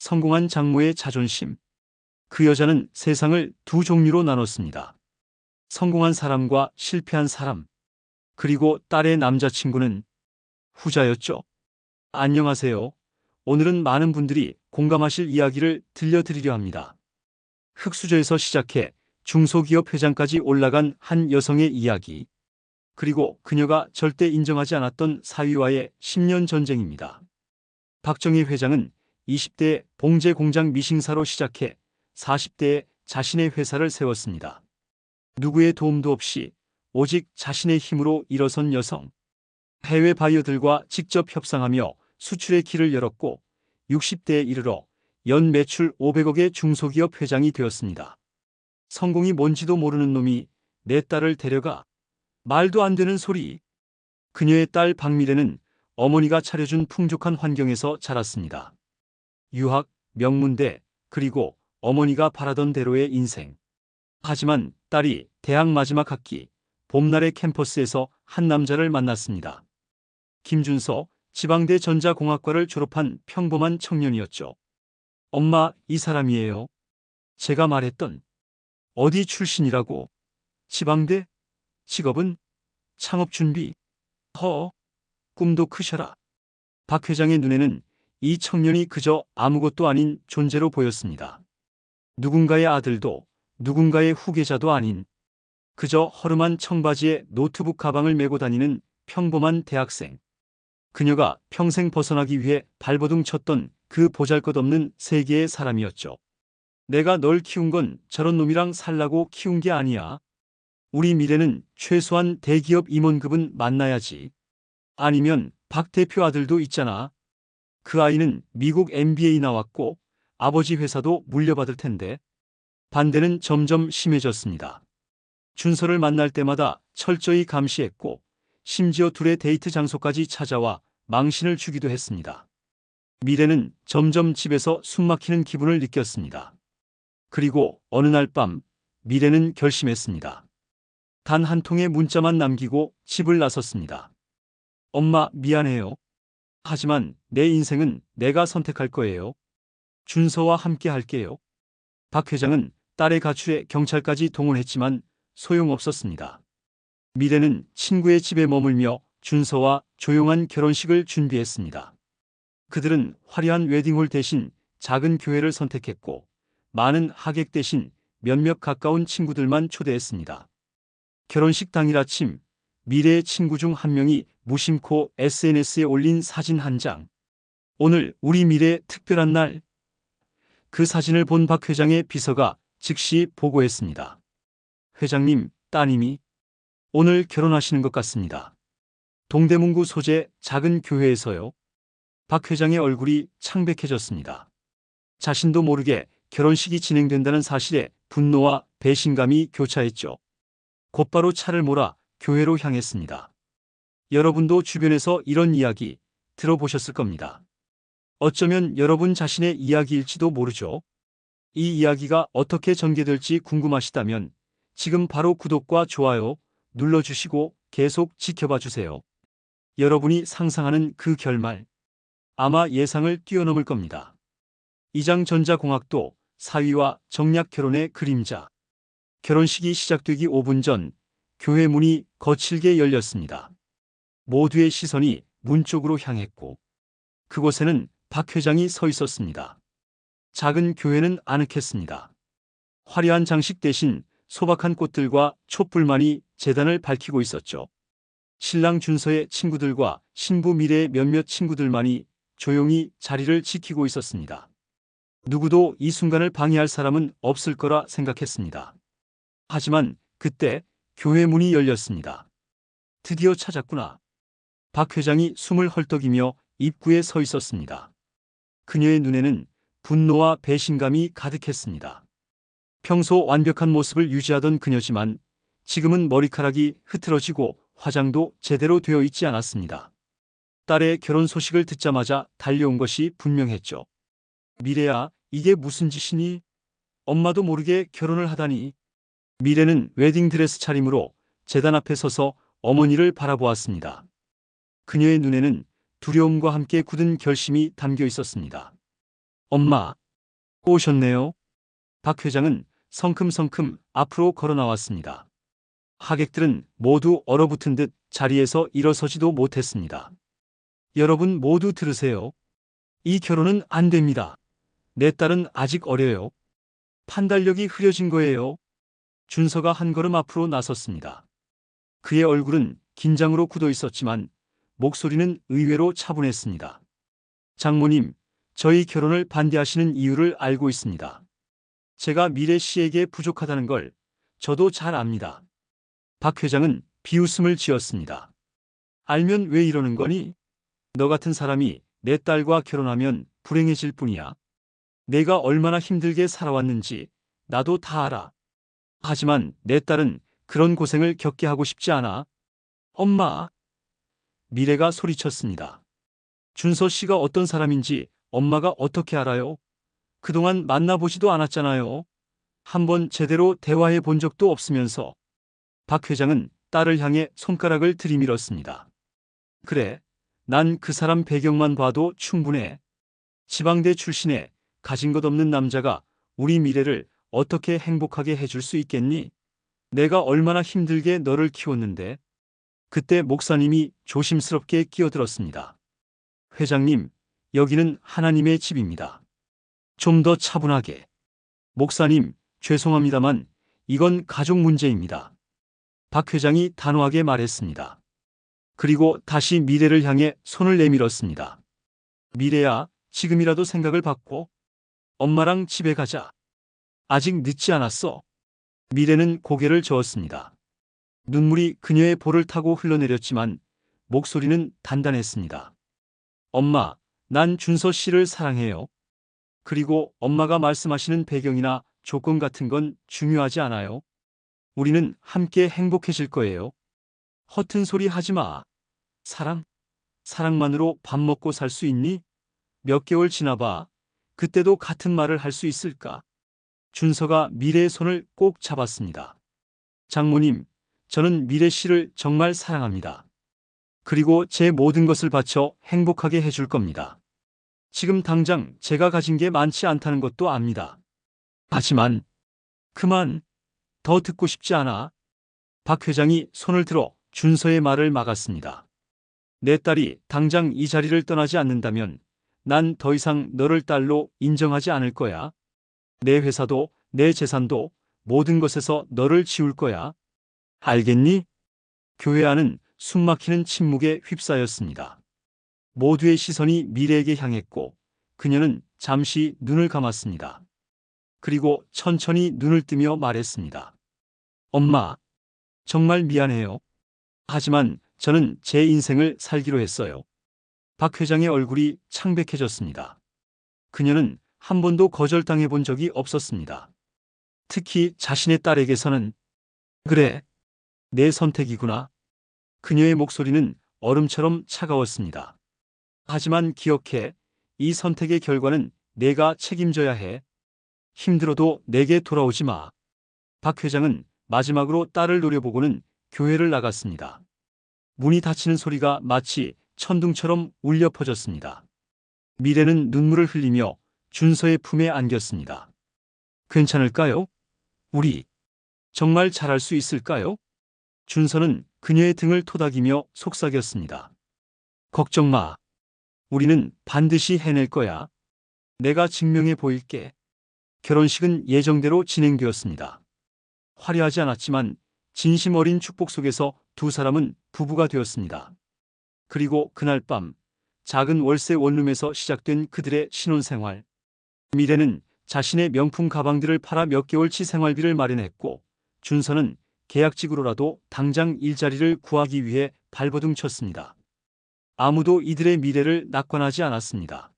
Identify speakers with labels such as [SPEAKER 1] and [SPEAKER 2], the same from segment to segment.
[SPEAKER 1] 성공한 장모의 자존심. 그 여자는 세상을 두 종류로 나눴습니다. 성공한 사람과 실패한 사람. 그리고 딸의 남자친구는 후자였죠. 안녕하세요. 오늘은 많은 분들이 공감하실 이야기를 들려드리려 합니다. 흙수저에서 시작해 중소기업 회장까지 올라간 한 여성의 이야기. 그리고 그녀가 절대 인정하지 않았던 사위와의 10년 전쟁입니다. 박정희 회장은 20대에 봉제 공장 미싱사로 시작해 40대에 자신의 회사를 세웠습니다. 누구의 도움도 없이 오직 자신의 힘으로 일어선 여성. 해외 바이어들과 직접 협상하며 수출의 길을 열었고 60대에 이르러 연 매출 500억의 중소기업 회장이 되었습니다. 성공이 뭔지도 모르는 놈이 내 딸을 데려가. 말도 안 되는 소리. 그녀의 딸 박미래는 어머니가 차려준 풍족한 환경에서 자랐습니다. 유학, 명문대, 그리고 어머니가 바라던 대로의 인생. 하지만 딸이 대학 마지막 학기 봄날의 캠퍼스에서 한 남자를 만났습니다. 김준서, 지방대 전자공학과를 졸업한 평범한 청년이었죠. 엄마, 이 사람이에요. 제가 말했던. 어디 출신이라고? 지방대? 직업은? 창업준비? 꿈도 크셔라. 박 회장의 눈에는 이 청년이 그저 아무것도 아닌 존재로 보였습니다. 누군가의 아들도 누군가의 후계자도 아닌 그저 허름한 청바지에 노트북 가방을 메고 다니는 평범한 대학생. 그녀가 평생 벗어나기 위해 발버둥 쳤던 그 보잘것없는 세계의 사람이었죠. 내가 널 키운 건 저런 놈이랑 살라고 키운 게 아니야. 우리 미래는 최소한 대기업 임원급은 만나야지. 아니면 박 대표 아들도 있잖아. 그 아이는 미국 MBA 나왔고 아버지 회사도 물려받을 텐데. 반대는 점점 심해졌습니다. 준서를 만날 때마다 철저히 감시했고 심지어 둘의 데이트 장소까지 찾아와 망신을 주기도 했습니다. 미래는 점점 집에서 숨막히는 기분을 느꼈습니다. 그리고 어느 날 밤 미래는 결심했습니다. 단 한 통의 문자만 남기고 집을 나섰습니다. 엄마, 미안해요. 하지만 내 인생은 내가 선택할 거예요. 준서와 함께 할게요. 박 회장은 딸의 가출에 경찰까지 동원했지만 소용없었습니다. 미래는 친구의 집에 머물며 준서와 조용한 결혼식을 준비했습니다. 그들은 화려한 웨딩홀 대신 작은 교회를 선택했고 많은 하객 대신 몇몇 가까운 친구들만 초대했습니다. 결혼식 당일 아침 미래의 친구 중 한 명이 무심코 SNS에 올린 사진 한 장. 오늘 우리 미래 특별한 날. 그 사진을 본 박 회장의 비서가 즉시 보고했습니다. 회장님, 따님이 오늘 결혼하시는 것 같습니다. 동대문구 소재 작은 교회에서요. 박 회장의 얼굴이 창백해졌습니다. 자신도 모르게 결혼식이 진행된다는 사실에 분노와 배신감이 교차했죠. 곧바로 차를 몰아 교회로 향했습니다. 여러분도 주변에서 이런 이야기 들어보셨을 겁니다. 어쩌면 여러분 자신의 이야기일지도 모르죠. 이 이야기가 어떻게 전개될지 궁금하시다면 지금 바로 구독과 좋아요 눌러주시고 계속 지켜봐 주세요. 여러분이 상상하는 그 결말 아마 예상을 뛰어넘을 겁니다. 이장전자공학도 사위와 정략 결혼의 그림자. 결혼식이 시작되기 5분 전 교회 문이 거칠게 열렸습니다. 모두의 시선이 문 쪽으로 향했고 그곳에는 박 회장이 서 있었습니다. 작은 교회는 아늑했습니다. 화려한 장식 대신 소박한 꽃들과 촛불만이 제단을 밝히고 있었죠. 신랑 준서의 친구들과 신부 미래의 몇몇 친구들만이 조용히 자리를 지키고 있었습니다. 누구도 이 순간을 방해할 사람은 없을 거라 생각했습니다. 하지만 그때 교회 문이 열렸습니다. 드디어 찾았구나. 박 회장이 숨을 헐떡이며 입구에 서 있었습니다. 그녀의 눈에는 분노와 배신감이 가득했습니다. 평소 완벽한 모습을 유지하던 그녀지만 지금은 머리카락이 흐트러지고 화장도 제대로 되어 있지 않았습니다. 딸의 결혼 소식을 듣자마자 달려온 것이 분명했죠. 미래야, 이게 무슨 짓이니? 엄마도 모르게 결혼을 하다니. 미래는 웨딩드레스 차림으로 제단 앞에 서서 어머니를 바라보았습니다. 그녀의 눈에는 두려움과 함께 굳은 결심이 담겨 있었습니다. 엄마, 오셨네요. 박 회장은 성큼성큼 앞으로 걸어 나왔습니다. 하객들은 모두 얼어붙은 듯 자리에서 일어서지도 못했습니다. 여러분 모두 들으세요. 이 결혼은 안 됩니다. 내 딸은 아직 어려요. 판단력이 흐려진 거예요. 준서가 한 걸음 앞으로 나섰습니다. 그의 얼굴은 긴장으로 굳어 있었지만 목소리는 의외로 차분했습니다. 장모님, 저희 결혼을 반대하시는 이유를 알고 있습니다. 제가 미래 씨에게 부족하다는 걸 저도 잘 압니다. 박 회장은 비웃음을 지었습니다. 알면 왜 이러는 거니? 너 같은 사람이 내 딸과 결혼하면 불행해질 뿐이야. 내가 얼마나 힘들게 살아왔는지 나도 다 알아. 하지만 내 딸은 그런 고생을 겪게 하고 싶지 않아. 엄마. 미래가 소리쳤습니다. 준서 씨가 어떤 사람인지 엄마가 어떻게 알아요? 그동안 만나보지도 않았잖아요. 한번 제대로 대화해 본 적도 없으면서. 박 회장은 딸을 향해 손가락을 들이밀었습니다. 그래, 난 그 사람 배경만 봐도 충분해. 지방대 출신에 가진 것 없는 남자가 우리 미래를 어떻게 행복하게 해줄 수 있겠니? 내가 얼마나 힘들게 너를 키웠는데. 그때 목사님이 조심스럽게 끼어들었습니다. 회장님, 여기는 하나님의 집입니다. 좀 더 차분하게. 목사님, 죄송합니다만 이건 가족 문제입니다. 박 회장이 단호하게 말했습니다. 그리고 다시 미래를 향해 손을 내밀었습니다. 미래야, 지금이라도 생각을 바꿔. 엄마랑 집에 가자. 아직 늦지 않았어. 미래는 고개를 저었습니다. 눈물이 그녀의 볼을 타고 흘러내렸지만 목소리는 단단했습니다. 엄마, 난 준서 씨를 사랑해요. 그리고 엄마가 말씀하시는 배경이나 조건 같은 건 중요하지 않아요. 우리는 함께 행복해질 거예요. 허튼 소리 하지 마. 사랑만으로 밥 먹고 살 수 있니? 몇 개월 지나봐. 그때도 같은 말을 할 수 있을까? 준서가 미래의 손을 꼭 잡았습니다. 장모님, 저는 미래 씨를 정말 사랑합니다. 그리고 제 모든 것을 바쳐 행복하게 해줄 겁니다. 지금 당장 제가 가진 게 많지 않다는 것도 압니다. 하지만 그만, 더 듣고 싶지 않아. 박 회장이 손을 들어 준서의 말을 막았습니다. 내 딸이 당장 이 자리를 떠나지 않는다면 난 더 이상 너를 딸로 인정하지 않을 거야. 내 회사도 내 재산도 모든 것에서 너를 지울 거야. 알겠니? 교회 안은 숨막히는 침묵에 휩싸였습니다. 모두의 시선이 미래에게 향했고 그녀는 잠시 눈을 감았습니다. 그리고 천천히 눈을 뜨며 말했습니다. 엄마, 정말 미안해요. 하지만 저는 제 인생을 살기로 했어요. 박 회장의 얼굴이 창백해졌습니다. 그녀는 한 번도 거절당해 본 적이 없었습니다. 특히 자신의 딸에게서는. 그래, 내 선택이구나. 그녀의 목소리는 얼음처럼 차가웠습니다. 하지만 기억해, 이 선택의 결과는 내가 책임져야 해. 힘들어도 내게 돌아오지 마. 박 회장은 마지막으로 딸을 노려보고는 교회를 나갔습니다. 문이 닫히는 소리가 마치 천둥처럼 울려 퍼졌습니다. 미래는 눈물을 흘리며 준서의 품에 안겼습니다. 괜찮을까요? 우리 정말 잘할 수 있을까요? 준서는 그녀의 등을 토닥이며 속삭였습니다. 걱정 마. 우리는 반드시 해낼 거야. 내가 증명해 보일게. 결혼식은 예정대로 진행되었습니다. 화려하지 않았지만 진심 어린 축복 속에서 두 사람은 부부가 되었습니다. 그리고 그날 밤 작은 월세 원룸에서 시작된 그들의 신혼생활. 미래는 자신의 명품 가방들을 팔아 몇 개월치 생활비를 마련했고 준서는 계약직으로라도 당장 일자리를 구하기 위해 발버둥 쳤습니다. 아무도 이들의 미래를 낙관하지 않았습니다.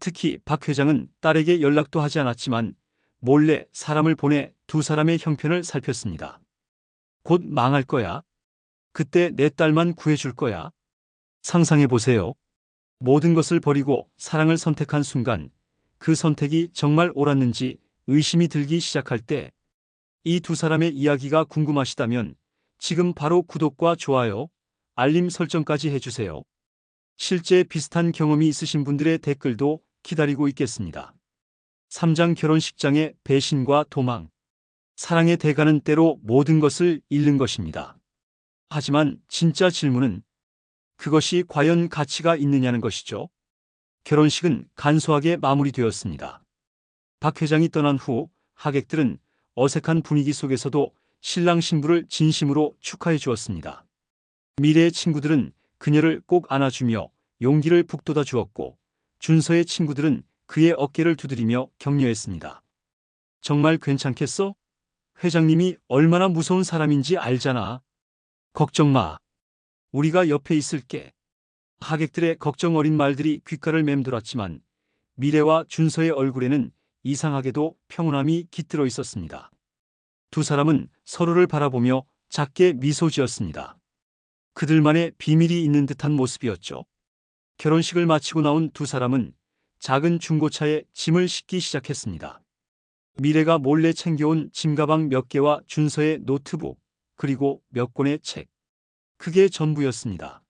[SPEAKER 1] 특히 박 회장은 딸에게 연락도 하지 않았지만 몰래 사람을 보내 두 사람의 형편을 살폈습니다. 곧 망할 거야. 그때 내 딸만 구해줄 거야. 상상해보세요. 모든 것을 버리고 사랑을 선택한 순간 그 선택이 정말 옳았는지 의심이 들기 시작할 때 이 두 사람의 이야기가 궁금하시다면 지금 바로 구독과 좋아요, 알림 설정까지 해주세요. 실제 비슷한 경험이 있으신 분들의 댓글도 기다리고 있겠습니다. 3장 결혼식장의 배신과 도망. 사랑의 대가는 때로 모든 것을 잃는 것입니다. 하지만 진짜 질문은 그것이 과연 가치가 있느냐는 것이죠. 결혼식은 간소하게 마무리되었습니다. 박 회장이 떠난 후 하객들은 어색한 분위기 속에서도 신랑 신부를 진심으로 축하해 주었습니다. 미래의 친구들은 그녀를 꼭 안아주며 용기를 북돋아 주었고, 준서의 친구들은 그의 어깨를 두드리며 격려했습니다. 정말 괜찮겠어? 회장님이 얼마나 무서운 사람인지 알잖아. 걱정 마. 우리가 옆에 있을게. 하객들의 걱정 어린 말들이 귓가를 맴돌았지만 미래와 준서의 얼굴에는 이상하게도 평온함이 깃들어 있었습니다. 두 사람은 서로를 바라보며 작게 미소 지었습니다. 그들만의 비밀이 있는 듯한 모습이었죠. 결혼식을 마치고 나온 두 사람은 작은 중고차에 짐을 싣기 시작했습니다. 미래가 몰래 챙겨온 짐가방 몇 개와 준서의 노트북, 그리고 몇 권의 책. 그게 전부였습니다.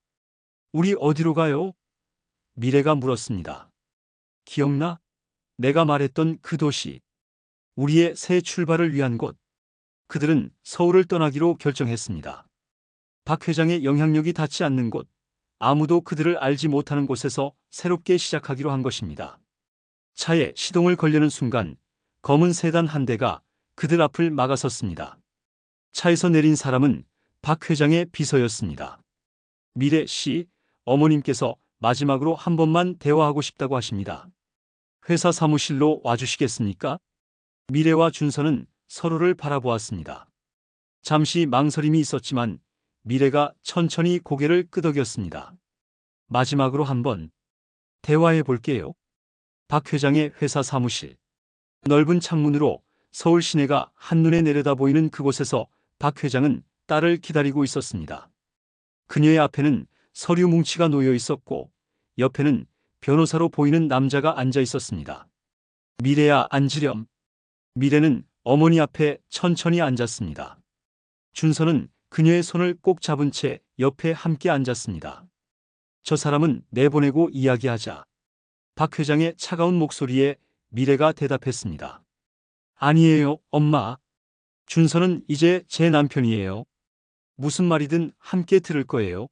[SPEAKER 1] 우리 어디로 가요? 미래가 물었습니다. 기억나? 내가 말했던 그 도시. 우리의 새 출발을 위한 곳. 그들은 서울을 떠나기로 결정했습니다. 박 회장의 영향력이 닿지 않는 곳, 아무도 그들을 알지 못하는 곳에서 새롭게 시작하기로 한 것입니다. 차에 시동을 걸려는 순간 검은 세단 한 대가 그들 앞을 막아섰습니다. 차에서 내린 사람은 박 회장의 비서였습니다. 미래 씨, 어머님께서 마지막으로 한 번만 대화하고 싶다고 하십니다. 회사 사무실로 와주시겠습니까? 미래와 준서는 서로를 바라보았습니다. 잠시 망설임이 있었지만 미래가 천천히 고개를 끄덕였습니다. 마지막으로 한번 대화해 볼게요. 박 회장의 회사 사무실. 넓은 창문으로 서울 시내가 한눈에 내려다 보이는 그곳에서 박 회장은 딸을 기다리고 있었습니다. 그녀의 앞에는 서류 뭉치가 놓여 있었고 옆에는 변호사로 보이는 남자가 앉아 있었습니다. 미래야, 앉으렴. 미래는 어머니 앞에 천천히 앉았습니다. 준서는 그녀의 손을 꼭 잡은 채 옆에 함께 앉았습니다. 저 사람은 내보내고 이야기하자. 박 회장의 차가운 목소리에 미래가 대답했습니다. 아니에요, 엄마. 준서는 이제 제 남편이에요. 무슨 말이든 함께 들을 거예요.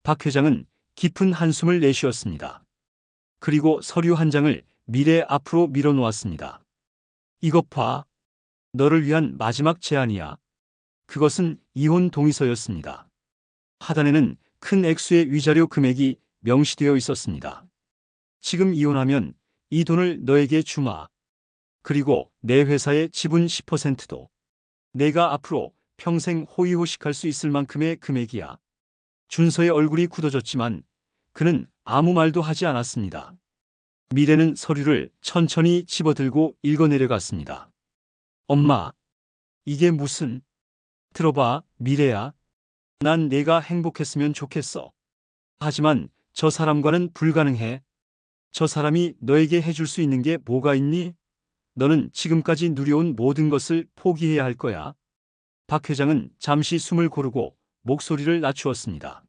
[SPEAKER 1] 박 회장은 깊은 한숨을 내쉬었습니다. 그리고 서류 한 장을 미래 앞으로 밀어놓았습니다. 이것 봐. 너를 위한 마지막 제안이야. 그것은 이혼 동의서였습니다. 하단에는 큰 액수의 위자료 금액이 명시되어 있었습니다. 지금 이혼하면 이 돈을 너에게 주마. 그리고 내 회사의 지분 10%도. 내가 앞으로 평생 호의호식할 수 있을 만큼의 금액이야. 준서의 얼굴이 굳어졌지만 그는 아무 말도 하지 않았습니다. 미래는 서류를 천천히 집어들고 읽어내려갔습니다. 엄마, 이게 무슨... 들어봐, 미래야. 난 내가 행복했으면 좋겠어. 하지만 저 사람과는 불가능해. 저 사람이 너에게 해줄 수 있는 게 뭐가 있니? 너는 지금까지 누려온 모든 것을 포기해야 할 거야. 박 회장은 잠시 숨을 고르고 목소리를 낮추었습니다.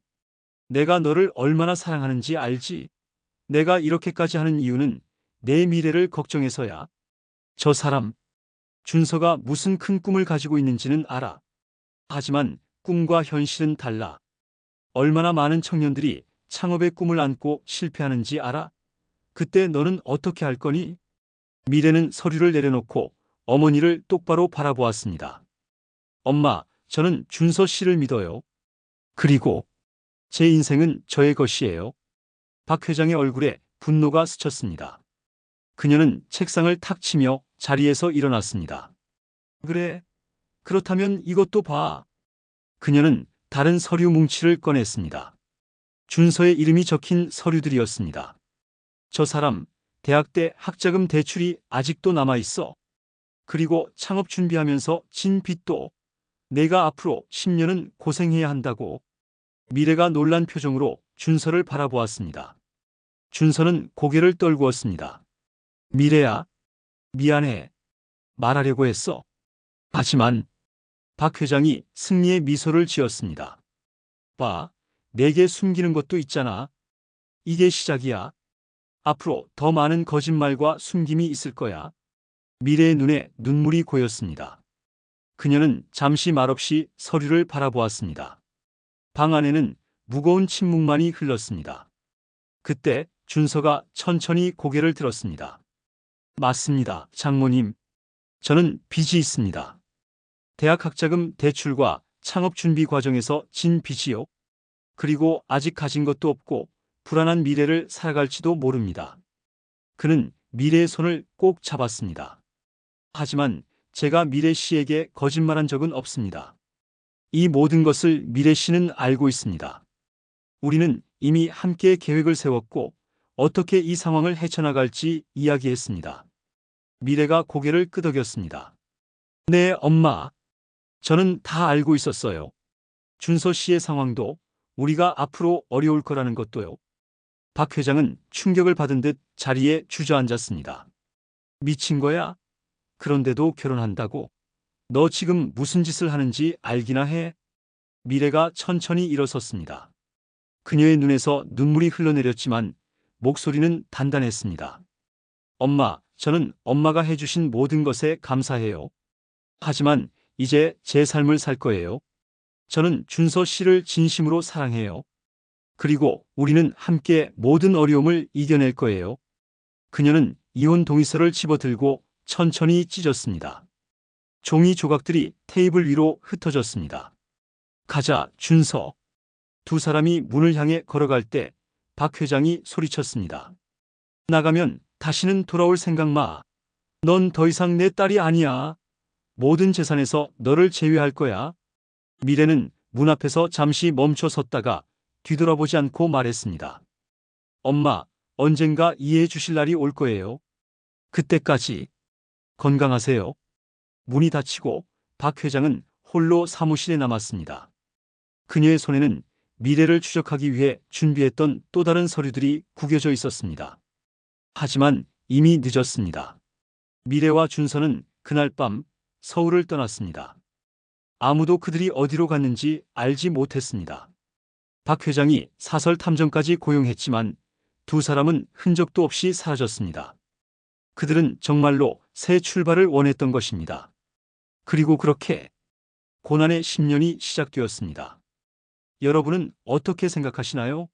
[SPEAKER 1] 내가 너를 얼마나 사랑하는지 알지? 내가 이렇게까지 하는 이유는 내 미래를 걱정해서야. 저 사람, 준서가 무슨 큰 꿈을 가지고 있는지는 알아. 하지만 꿈과 현실은 달라. 얼마나 많은 청년들이 창업의 꿈을 안고 실패하는지 알아? 그때 너는 어떻게 할 거니? 미래는 서류를 내려놓고 어머니를 똑바로 바라보았습니다. 엄마, 저는 준서 씨를 믿어요. 그리고 제 인생은 저의 것이에요. 박 회장의 얼굴에 분노가 스쳤습니다. 그녀는 책상을 탁 치며 자리에서 일어났습니다. 그래, 그렇다면 이것도 봐. 그녀는 다른 서류 뭉치를 꺼냈습니다. 준서의 이름이 적힌 서류들이었습니다. 저 사람, 대학 때 학자금 대출이 아직도 남아있어. 그리고 창업 준비하면서 진 빚도. 내가 앞으로 10년은 고생해야 한다고. 미래가 놀란 표정으로 준서를 바라보았습니다. 준서는 고개를 떨구었습니다. 미래야, 미안해. 말하려고 했어. 하지만 박 회장이 승리의 미소를 지었습니다. 봐, 내게 숨기는 것도 있잖아. 이게 시작이야. 앞으로 더 많은 거짓말과 숨김이 있을 거야. 미래의 눈에 눈물이 고였습니다. 그녀는 잠시 말없이 서류를 바라보았습니다. 방 안에는 무거운 침묵만이 흘렀습니다. 그때 준서가 천천히 고개를 들었습니다. 맞습니다, 장모님. 저는 빚이 있습니다. 대학 학자금 대출과 창업 준비 과정에서 진 빚이요. 그리고 아직 가진 것도 없고 불안한 미래를 살아갈지도 모릅니다. 그는 미래의 손을 꼭 잡았습니다. 하지만 제가 미래 씨에게 거짓말한 적은 없습니다. 이 모든 것을 미래 씨는 알고 있습니다. 우리는 이미 함께 계획을 세웠고 어떻게 이 상황을 헤쳐나갈지 이야기했습니다. 미래가 고개를 끄덕였습니다. 네, 엄마. 저는 다 알고 있었어요. 준서 씨의 상황도 우리가 앞으로 어려울 거라는 것도요. 박 회장은 충격을 받은 듯 자리에 주저앉았습니다. 미친 거야? 그런데도 결혼한다고? 너 지금 무슨 짓을 하는지 알기나 해? 미래가 천천히 일어섰습니다. 그녀의 눈에서 눈물이 흘러내렸지만 목소리는 단단했습니다. 엄마, 저는 엄마가 해주신 모든 것에 감사해요. 하지만 이제 제 삶을 살 거예요. 저는 준서 씨를 진심으로 사랑해요. 그리고 우리는 함께 모든 어려움을 이겨낼 거예요. 그녀는 이혼 동의서를 집어들고 천천히 찢었습니다. 종이 조각들이 테이블 위로 흩어졌습니다. 가자, 준서. 두 사람이 문을 향해 걸어갈 때 박 회장이 소리쳤습니다. 나가면 다시는 돌아올 생각 마. 넌 더 이상 내 딸이 아니야. 모든 재산에서 너를 제외할 거야. 미래는 문 앞에서 잠시 멈춰 섰다가 뒤돌아보지 않고 말했습니다. 엄마, 언젠가 이해해 주실 날이 올 거예요. 그때까지 건강하세요. 문이 닫히고 박 회장은 홀로 사무실에 남았습니다. 그녀의 손에는 미래를 추적하기 위해 준비했던 또 다른 서류들이 구겨져 있었습니다. 하지만 이미 늦었습니다. 미래와 준서는 그날 밤 서울을 떠났습니다. 아무도 그들이 어디로 갔는지 알지 못했습니다. 박 회장이 사설 탐정까지 고용했지만 두 사람은 흔적도 없이 사라졌습니다. 그들은 정말로 새 출발을 원했던 것입니다. 그리고 그렇게 고난의 10년이 시작되었습니다. 여러분은 어떻게 생각하시나요?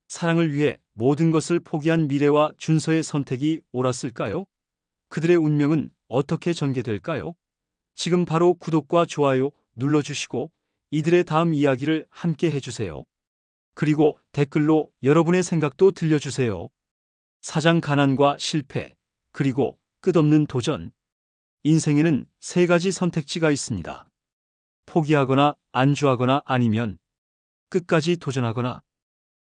[SPEAKER 1] 사랑을 위해 모든 것을 포기한 미래와 준서의 선택이 옳았을까요? 그들의 운명은 어떻게 전개될까요? 지금 바로 구독과 좋아요 눌러주시고 이들의 다음 이야기를 함께 해주세요. 그리고 댓글로 여러분의 생각도 들려주세요. 사장 가난과 실패, 그리고 끝없는 도전. 인생에는 세 가지 선택지가 있습니다. 포기하거나 안주하거나 아니면 끝까지 도전하거나.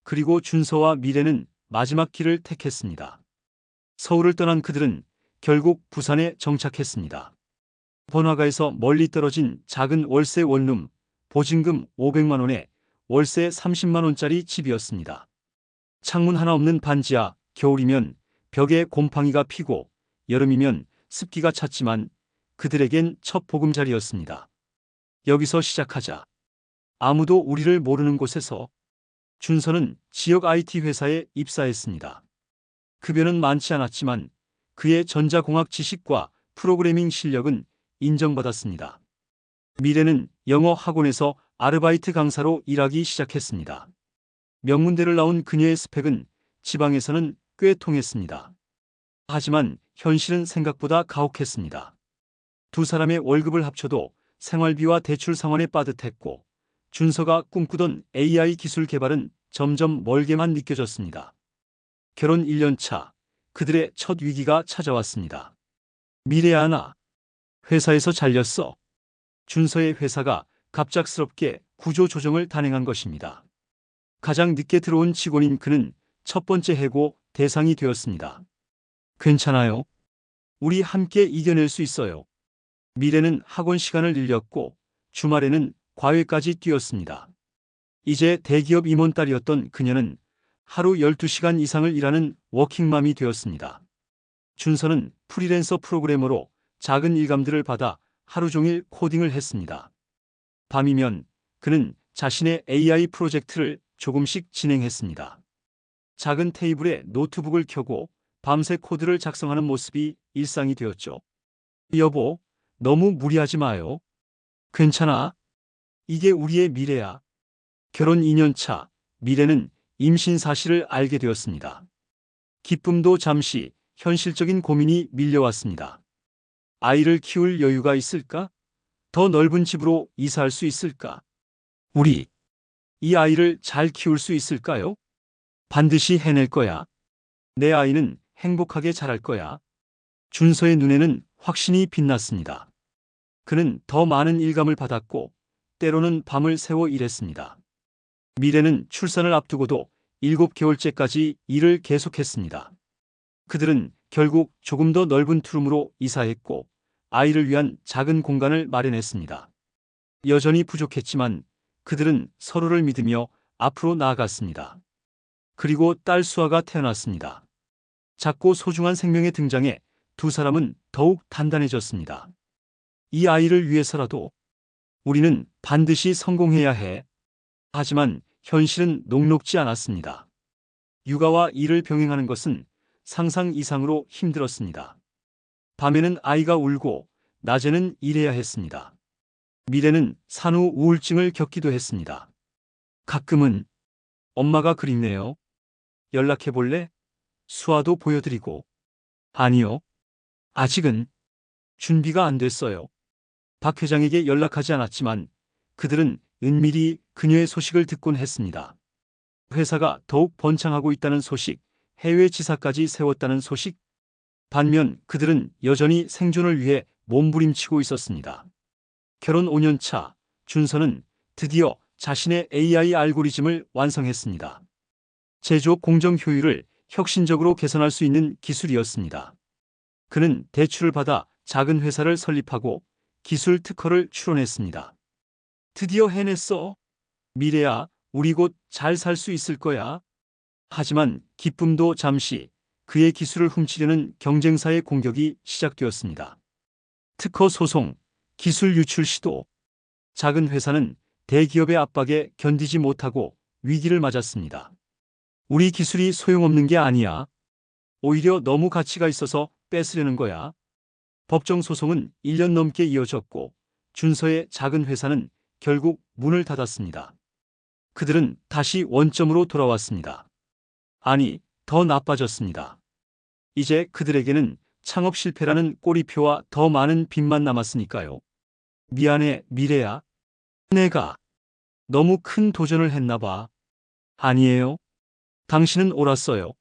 [SPEAKER 1] 그리고 준서와 미래는 마지막 길을 택했습니다. 서울을 떠난 그들은 결국 부산에 정착했습니다. 번화가에서 멀리 떨어진 작은 월세 원룸, 보증금 500만 원에 월세 30만 원짜리 집이었습니다. 창문 하나 없는 반지하, 겨울이면 벽에 곰팡이가 피고 여름이면 습기가 찼지만 그들에겐 첫 보금자리였습니다. 여기서 시작하자. 아무도 우리를 모르는 곳에서. 준서는 지역 IT 회사에 입사했습니다. 급여는 많지 않았지만 그의 전자공학 지식과 프로그래밍 실력은 인정받았습니다. 미래는 영어 학원에서 아르바이트 강사로 일하기 시작했습니다. 명문대를 나온 그녀의 스펙은 지방에서는 꽤 통했습니다. 하지만 현실은 생각보다 가혹했습니다. 두 사람의 월급을 합쳐도 생활비와 대출 상환에 빠듯했고 준서가 꿈꾸던 AI 기술 개발은 점점 멀게만 느껴졌습니다. 결혼 1년 차, 그들의 첫 위기가 찾아왔습니다. 미래야, 나 회사에서 잘렸어. 준서의 회사가 갑작스럽게 구조조정을 단행한 것입니다. 가장 늦게 들어온 직원인 그는 첫 번째 해고 대상이 되었습니다. 괜찮아요. 우리 함께 이겨낼 수 있어요. 미래는 학원 시간을 늘렸고 주말에는 과외까지 뛰었습니다. 이제 대기업 임원딸이었던 그녀는 하루 12시간 이상을 일하는 워킹맘이 되었습니다. 준서는 프리랜서 프로그래머로 작은 일감들을 받아 하루 종일 코딩을 했습니다. 밤이면 그는 자신의 AI 프로젝트를 조금씩 진행했습니다. 작은 테이블에 노트북을 켜고 밤새 코드를 작성하는 모습이 일상이 되었죠. 여보, 너무 무리하지 마요. 괜찮아. 이게 우리의 미래야. 결혼 2년 차, 미래는 임신 사실을 알게 되었습니다. 기쁨도 잠시, 현실적인 고민이 밀려왔습니다. 아이를 키울 여유가 있을까? 더 넓은 집으로 이사할 수 있을까? 우리, 이 아이를 잘 키울 수 있을까요? 반드시 해낼 거야. 내 아이는 행복하게 자랄 거야. 준서의 눈에는 확신이 빛났습니다. 그는 더 많은 일감을 받았고, 때로는 밤을 새워 일했습니다. 미래는 출산을 앞두고도 7개월째까지 일을 계속했습니다. 그들은 결국 조금 더 넓은 투룸으로 이사했고, 아이를 위한 작은 공간을 마련했습니다. 여전히 부족했지만 그들은 서로를 믿으며 앞으로 나아갔습니다. 그리고 딸 수아가 태어났습니다. 작고 소중한 생명의 등장에 두 사람은 더욱 단단해졌습니다. 이 아이를 위해서라도 우리는 반드시 성공해야 해. 하지만 현실은 녹록지 않았습니다. 육아와 일을 병행하는 것은 상상 이상으로 힘들었습니다. 밤에는 아이가 울고 낮에는 일해야 했습니다. 미래는 산후 우울증을 겪기도 했습니다. 가끔은 엄마가 그립네요. 연락해 볼래? 수아도 보여드리고. 아니요. 아직은 준비가 안 됐어요. 박 회장에게 연락하지 않았지만 그들은 은밀히 그녀의 소식을 듣곤 했습니다. 회사가 더욱 번창하고 있다는 소식, 해외 지사까지 세웠다는 소식. 반면 그들은 여전히 생존을 위해 몸부림치고 있었습니다. 결혼 5년 차, 준서는 드디어 자신의 AI 알고리즘을 완성했습니다. 제조업 공정 효율을 혁신적으로 개선할 수 있는 기술이었습니다. 그는 대출을 받아 작은 회사를 설립하고 기술 특허를 출원했습니다. 드디어 해냈어. 미래야, 우리 곧 잘 살 수 있을 거야. 하지만 기쁨도 잠시, 그의 기술을 훔치려는 경쟁사의 공격이 시작되었습니다. 특허 소송, 기술 유출 시도. 작은 회사는 대기업의 압박에 견디지 못하고 위기를 맞았습니다. 우리 기술이 소용없는 게 아니야. 오히려 너무 가치가 있어서 뺏으려는 거야. 법정 소송은 1년 넘게 이어졌고 준서의 작은 회사는 결국 문을 닫았습니다. 그들은 다시 원점으로 돌아왔습니다. 아니, 더 나빠졌습니다. 이제 그들에게는 창업 실패라는 꼬리표와 더 많은 빚만 남았으니까요. 미안해, 미래야. 내가 너무 큰 도전을 했나 봐. 아니에요. 당신은 옳았어요.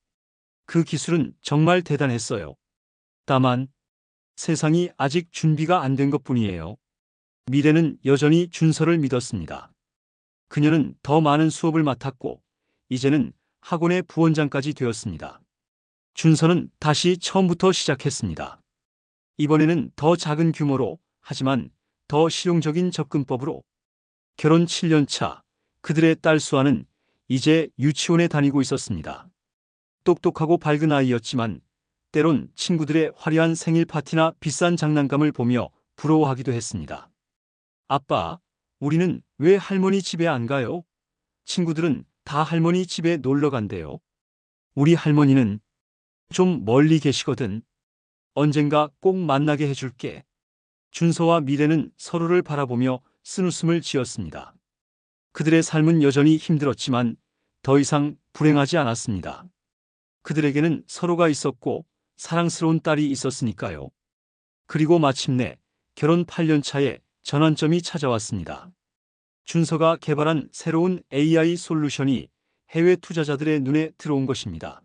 [SPEAKER 1] 그 기술은 정말 대단했어요. 다만 세상이 아직 준비가 안 된 것뿐이에요. 미래는 여전히 준서를 믿었습니다. 그녀는 더 많은 수업을 맡았고 이제는 학원의 부원장까지 되었습니다. 준서는 다시 처음부터 시작했습니다. 이번에는 더 작은 규모로, 하지만 더 실용적인 접근법으로. 결혼 7년 차, 그들의 딸 수아는 이제 유치원에 다니고 있었습니다. 똑똑하고 밝은 아이였지만 때론 친구들의 화려한 생일 파티나 비싼 장난감을 보며 부러워하기도 했습니다. 아빠, 우리는 왜 할머니 집에 안 가요? 친구들은 다 할머니 집에 놀러 간대요. 우리 할머니는 좀 멀리 계시거든. 언젠가 꼭 만나게 해줄게. 준서와 미래는 서로를 바라보며 쓴웃음을 지었습니다. 그들의 삶은 여전히 힘들었지만 더 이상 불행하지 않았습니다. 그들에게는 서로가 있었고 사랑스러운 딸이 있었으니까요. 그리고 마침내 결혼 8년 차에 전환점이 찾아왔습니다. 준서가 개발한 새로운 AI 솔루션이 해외 투자자들의 눈에 들어온 것입니다.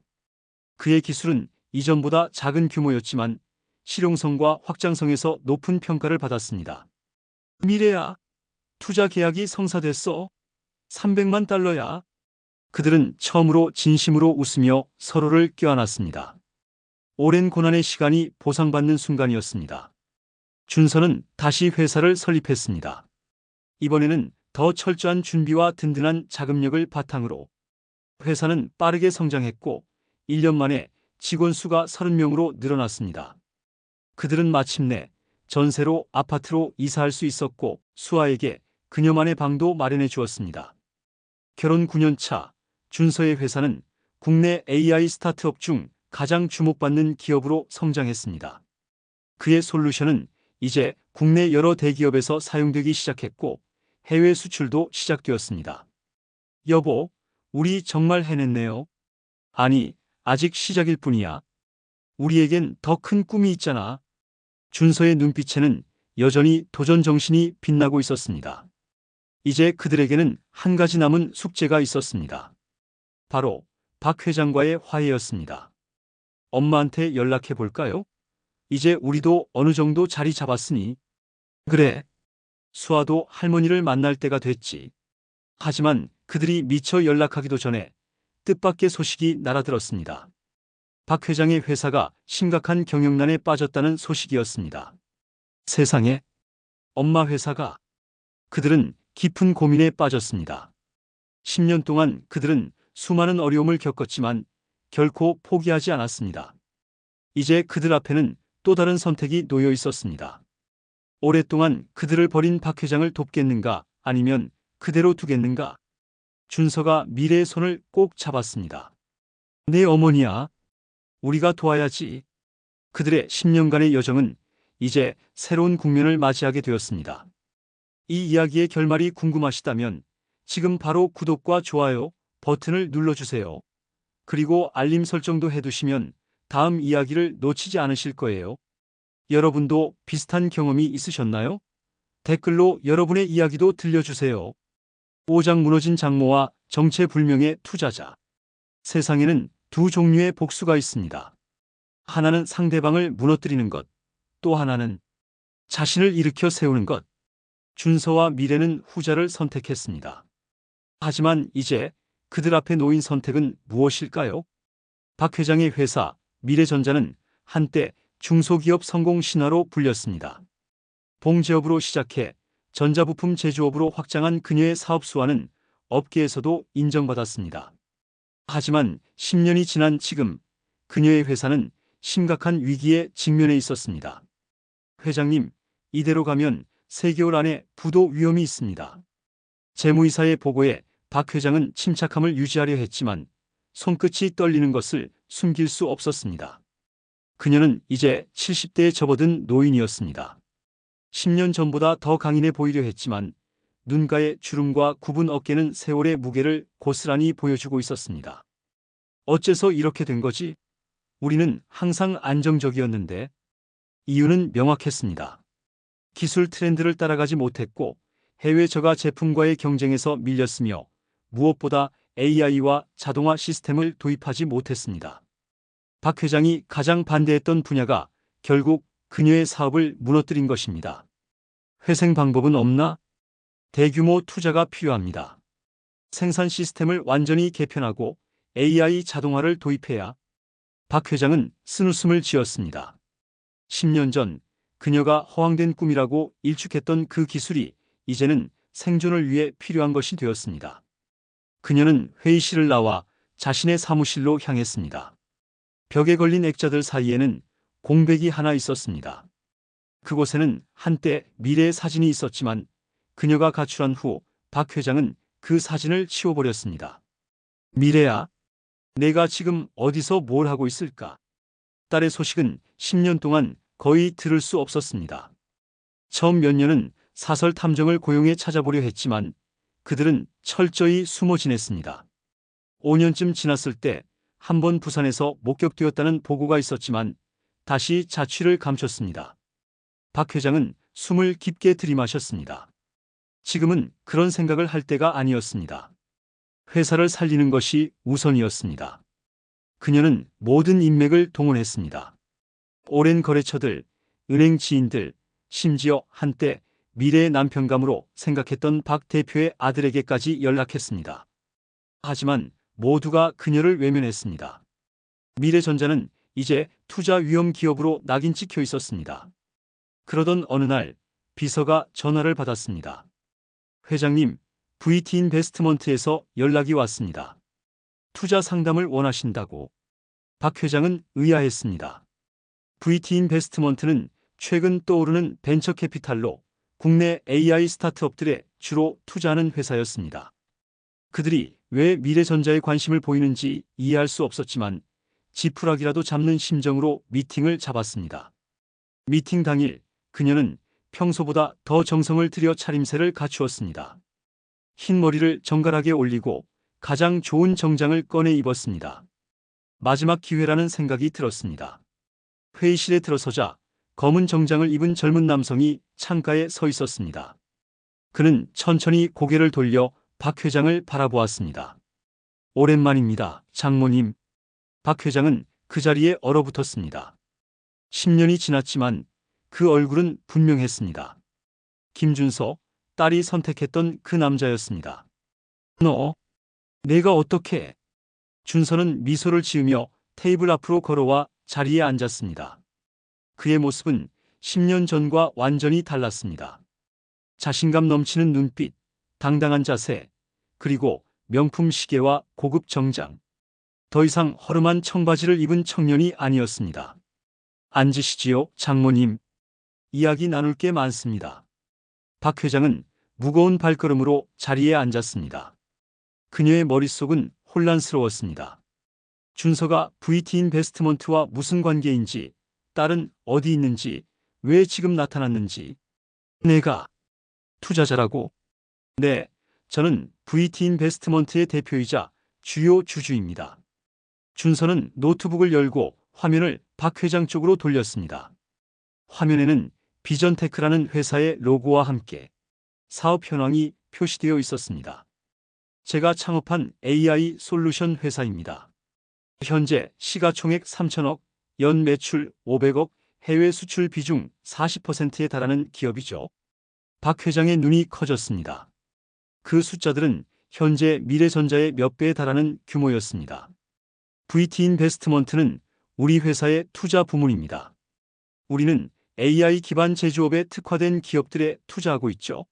[SPEAKER 1] 그의 기술은 이전보다 작은 규모였지만 실용성과 확장성에서 높은 평가를 받았습니다. 미래야, 투자 계약이 성사됐어. 300만 달러야. 그들은 처음으로 진심으로 웃으며 서로를 껴안았습니다. 오랜 고난의 시간이 보상받는 순간이었습니다. 준서는 다시 회사를 설립했습니다. 이번에는 더 철저한 준비와 든든한 자금력을 바탕으로 회사는 빠르게 성장했고 1년 만에 직원 수가 30명으로 늘어났습니다. 그들은 마침내 전세로 아파트로 이사할 수 있었고 수아에게 그녀만의 방도 마련해 주었습니다. 결혼 9년 차, 준서의 회사는 국내 AI 스타트업 중 가장 주목받는 기업으로 성장했습니다. 그의 솔루션은 이제 국내 여러 대기업에서 사용되기 시작했고 해외 수출도 시작되었습니다. 여보, 우리 정말 해냈네요. 아니, 아직 시작일 뿐이야. 우리에겐 더 큰 꿈이 있잖아. 준서의 눈빛에는 여전히 도전 정신이 빛나고 있었습니다. 이제 그들에게는 한 가지 남은 숙제가 있었습니다. 바로 박 회장과의 화해였습니다. 엄마한테 연락해 볼까요? 이제 우리도 어느 정도 자리 잡았으니. 그래. 수아도 할머니를 만날 때가 됐지. 하지만 그들이 미처 연락하기도 전에 뜻밖의 소식이 날아들었습니다. 박 회장의 회사가 심각한 경영난에 빠졌다는 소식이었습니다. 세상에, 엄마 회사가. 그들은 깊은 고민에 빠졌습니다. 10년 동안 그들은 수많은 어려움을 겪었지만 결코 포기하지 않았습니다. 이제 그들 앞에는 또 다른 선택이 놓여 있었습니다. 오랫동안 그들을 버린 박 회장을 돕겠는가 아니면 그대로 두겠는가? 준서가 미래의 손을 꼭 잡았습니다. 내 어머니야. 우리가 도와야지. 그들의 10년간의 여정은 이제 새로운 국면을 맞이하게 되었습니다. 이 이야기의 결말이 궁금하시다면 지금 바로 구독과 좋아요 버튼을 눌러주세요. 그리고 알림 설정도 해두시면 다음 이야기를 놓치지 않으실 거예요. 여러분도 비슷한 경험이 있으셨나요? 댓글로 여러분의 이야기도 들려주세요. 오장 무너진 장모와 정체불명의 투자자. 세상에는 두 종류의 복수가 있습니다. 하나는 상대방을 무너뜨리는 것, 또 하나는 자신을 일으켜 세우는 것. 준서와 미래는 후자를 선택했습니다. 하지만 이제 그들 앞에 놓인 선택은 무엇일까요? 박 회장의 회사 미래전자는 한때 중소기업 성공 신화로 불렸습니다. 봉제업으로 시작해 전자부품 제조업으로 확장한 그녀의 사업 수완은 업계에서도 인정받았습니다. 하지만 10년이 지난 지금 그녀의 회사는 심각한 위기에 직면해 있었습니다. 회장님, 이대로 가면 3개월 안에 부도 위험이 있습니다. 재무이사의 보고에 박 회장은 침착함을 유지하려 했지만 손끝이 떨리는 것을 숨길 수 없었습니다. 그녀는 이제 70대에 접어든 노인이었습니다. 10년 전보다 더 강인해 보이려 했지만 눈가의 주름과 굽은 어깨는 세월의 무게를 고스란히 보여주고 있었습니다. 어째서 이렇게 된 거지? 우리는 항상 안정적이었는데. 이유는 명확했습니다. 기술 트렌드를 따라가지 못했고 해외 저가 제품과의 경쟁에서 밀렸으며 무엇보다 AI와 자동화 시스템을 도입하지 못했습니다. 박 회장이 가장 반대했던 분야가 결국 그녀의 사업을 무너뜨린 것입니다. 회생 방법은 없나? 대규모 투자가 필요합니다. 생산 시스템을 완전히 개편하고 AI 자동화를 도입해야. 박 회장은 쓴웃음을 지었습니다. 10년 전 그녀가 허황된 꿈이라고 일축했던 그 기술이 이제는 생존을 위해 필요한 것이 되었습니다. 그녀는 회의실을 나와 자신의 사무실로 향했습니다. 벽에 걸린 액자들 사이에는 공백이 하나 있었습니다. 그곳에는 한때 미래의 사진이 있었지만 그녀가 가출한 후 박 회장은 그 사진을 치워버렸습니다. 미래야, 내가 지금 어디서 뭘 하고 있을까? 딸의 소식은 10년 동안 거의 들을 수 없었습니다. 처음 몇 년은 사설 탐정을 고용해 찾아보려 했지만 그들은 철저히 숨어 지냈습니다. 5년쯤 지났을 때 한 번 부산에서 목격되었다는 보고가 있었지만 다시 자취를 감췄습니다. 박 회장은 숨을 깊게 들이마셨습니다. 지금은 그런 생각을 할 때가 아니었습니다. 회사를 살리는 것이 우선이었습니다. 그녀는 모든 인맥을 동원했습니다. 오랜 거래처들, 은행 지인들, 심지어 한때 미래의 남편감으로 생각했던 박 대표의 아들에게까지 연락했습니다. 하지만 모두가 그녀를 외면했습니다. 미래전자는 이제 투자 위험 기업으로 낙인 찍혀 있었습니다. 그러던 어느 날 비서가 전화를 받았습니다. 회장님, VT 인베스트먼트에서 연락이 왔습니다. 투자 상담을 원하신다고. 박 회장은 의아했습니다. VT 인베스트먼트는 최근 떠오르는 벤처 캐피탈로 국내 AI 스타트업들에 주로 투자하는 회사였습니다. 그들이 왜 미래전자에 관심을 보이는지 이해할 수 없었지만 지푸라기라도 잡는 심정으로 미팅을 잡았습니다. 미팅 당일 그녀는 평소보다 더 정성을 들여 차림새를 갖추었습니다. 흰 머리를 정갈하게 올리고 가장 좋은 정장을 꺼내 입었습니다. 마지막 기회라는 생각이 들었습니다. 회의실에 들어서자 검은 정장을 입은 젊은 남성이 창가에 서 있었습니다. 그는 천천히 고개를 돌려 박 회장을 바라보았습니다. 오랜만입니다, 장모님. 박 회장은 그 자리에 얼어붙었습니다. 10년이 지났지만 그 얼굴은 분명했습니다. 김준서, 딸이 선택했던 그 남자였습니다. 너, 내가 어떻게? 준서는 미소를 지으며 테이블 앞으로 걸어와 자리에 앉았습니다. 그의 모습은 10년 전과 완전히 달랐습니다. 자신감 넘치는 눈빛, 당당한 자세, 그리고 명품 시계와 고급 정장. 더 이상 허름한 청바지를 입은 청년이 아니었습니다. 앉으시지요, 장모님. 이야기 나눌 게 많습니다. 박 회장은 무거운 발걸음으로 자리에 앉았습니다. 그녀의 머릿속은 혼란스러웠습니다. 준서가 VT 인베스트먼트와 무슨 관계인지, 딸은 어디 있는지, 왜 지금 나타났는지. 내가 투자자라고? 네, 저는 VT 인베스트먼트의 대표이자 주요 주주입니다. 준서는 노트북을 열고 화면을 박 회장 쪽으로 돌렸습니다. 화면에는 비전테크라는 회사의 로고와 함께 사업 현황이 표시되어 있었습니다. 제가 창업한 AI 솔루션 회사입니다. 현재 시가총액 3천억, 연 매출 500억, 해외 수출 비중 40%에 달하는 기업이죠. 박 회장의 눈이 커졌습니다. 그 숫자들은 현재 미래전자의 몇 배에 달하는 규모였습니다. VT 인베스트먼트는 우리 회사의 투자 부문입니다. 우리는 AI 기반 제조업에 특화된 기업들에 투자하고 있죠.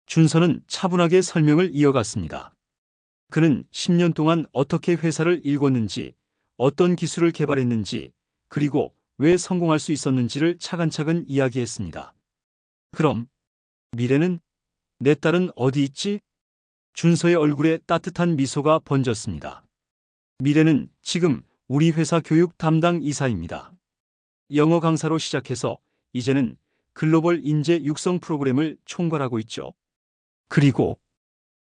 [SPEAKER 1] 준서는 차분하게 설명을 이어갔습니다. 그는 10년 동안 어떻게 회사를 일궜는지, 어떤 기술을 개발했는지, 그리고 왜 성공할 수 있었는지를 차근차근 이야기했습니다. 그럼 미래는? 내 딸은 어디 있지? 준서의 얼굴에 따뜻한 미소가 번졌습니다. 미래는 지금 우리 회사 교육 담당 이사입니다. 영어 강사로 시작해서 이제는 글로벌 인재 육성 프로그램을 총괄하고 있죠. 그리고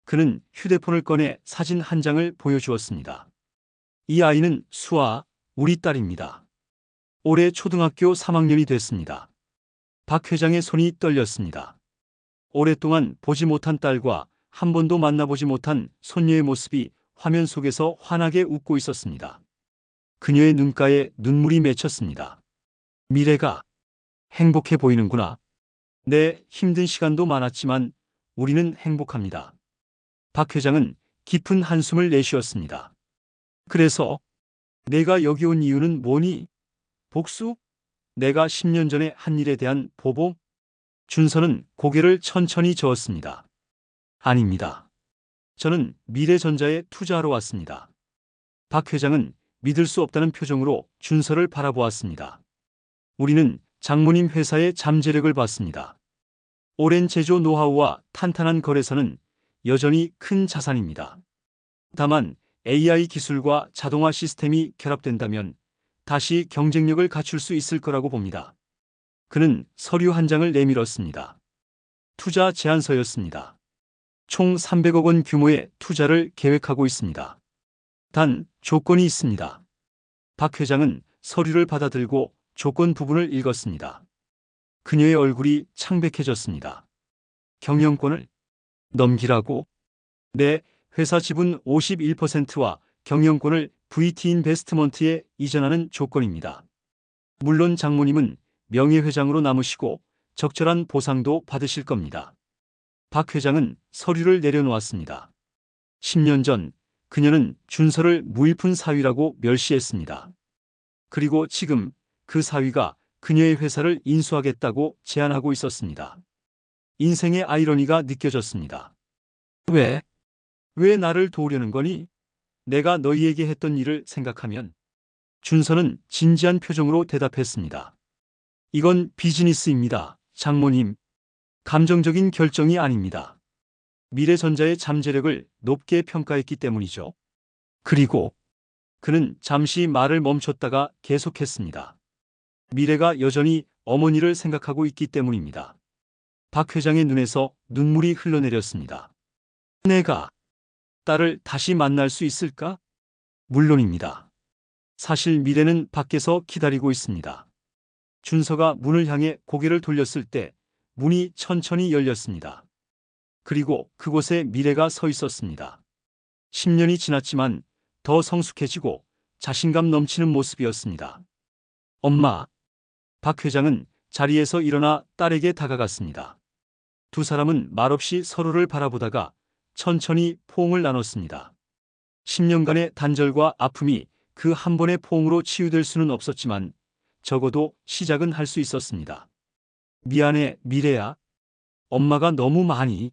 [SPEAKER 1] 그는 휴대폰을 꺼내 사진 한 장을 보여주었습니다. 이 아이는 수아, 우리 딸입니다. 올해 초등학교 3학년이 됐습니다. 박 회장의 손이 떨렸습니다. 오랫동안 보지 못한 딸과 한 번도 만나보지 못한 손녀의 모습이 화면 속에서 환하게 웃고 있었습니다. 그녀의 눈가에 눈물이 맺혔습니다. 미래가 행복해 보이는구나. 네, 힘든 시간도 많았지만 우리는 행복합니다. 박 회장은 깊은 한숨을 내쉬었습니다. 그래서 내가 여기 온 이유는 뭐니? 복수? 내가 10년 전에 한 일에 대한 보복? 준서는 고개를 천천히 저었습니다. 아닙니다. 저는 미래전자에 투자하러 왔습니다. 박 회장은 믿을 수 없다는 표정으로 준서를 바라보았습니다. 우리는 장모님 회사의 잠재력을 봤습니다. 오랜 제조 노하우와 탄탄한 거래선은 여전히 큰 자산입니다. 다만 AI 기술과 자동화 시스템이 결합된다면 다시 경쟁력을 갖출 수 있을 거라고 봅니다. 그는 서류 한 장을 내밀었습니다. 투자 제안서였습니다. 총 300억 원 규모의 투자를 계획하고 있습니다. 단 조건이 있습니다. 박 회장은 서류를 받아들고 조건 부분을 읽었습니다. 그녀의 얼굴이 창백해졌습니다. 경영권을 넘기라고? 네, 회사 지분 51%와 경영권을 VT 인베스트먼트에 이전하는 조건입니다. 물론 장모님은 명예회장으로 남으시고 적절한 보상도 받으실 겁니다. 박 회장은 서류를 내려놓았습니다. 10년 전 그녀는 준서를 무일푼 사위라고 멸시했습니다. 그리고 지금 그 사위가 그녀의 회사를 인수하겠다고 제안하고 있었습니다. 인생의 아이러니가 느껴졌습니다. 왜 나를 도우려는 거니? 내가 너희에게 했던 일을 생각하면. 준서는 진지한 표정으로 대답했습니다. 이건 비즈니스입니다, 장모님. 감정적인 결정이 아닙니다. 미래전자의 잠재력을 높게 평가했기 때문이죠. 그리고 그는 잠시 말을 멈췄다가 계속했습니다. 미래가 여전히 어머니를 생각하고 있기 때문입니다. 박 회장의 눈에서 눈물이 흘러내렸습니다. 내가 딸을 다시 만날 수 있을까? 물론입니다. 사실 미래는 밖에서 기다리고 있습니다. 준서가 문을 향해 고개를 돌렸을 때 문이 천천히 열렸습니다. 그리고 그곳에 미래가 서 있었습니다. 10년이 지났지만 더 성숙해지고 자신감 넘치는 모습이었습니다. 엄마. 박 회장은 자리에서 일어나 딸에게 다가갔습니다. 두 사람은 말없이 서로를 바라보다가 천천히 포옹을 나눴습니다. 10년간의 단절과 아픔이 그 한 번의 포옹으로 치유될 수는 없었지만 적어도 시작은 할 수 있었습니다. 미안해, 미래야. 엄마가 너무 많이.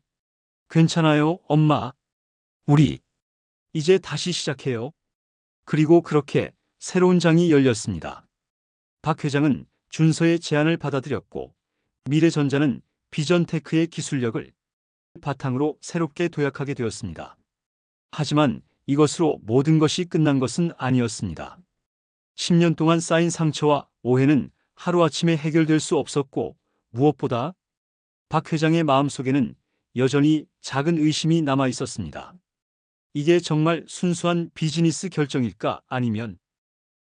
[SPEAKER 1] 괜찮아요, 엄마. 우리 이제 다시 시작해요. 그리고 그렇게 새로운 장이 열렸습니다. 박 회장은 준서의 제안을 받아들였고 미래전자는 비전테크의 기술력을 바탕으로 새롭게 도약하게 되었습니다. 하지만 이것으로 모든 것이 끝난 것은 아니었습니다. 10년 동안 쌓인 상처와 오해는 하루아침에 해결될 수 없었고 무엇보다 박 회장의 마음속에는 여전히 작은 의심이 남아 있었습니다. 이게 정말 순수한 비즈니스 결정일까 아니면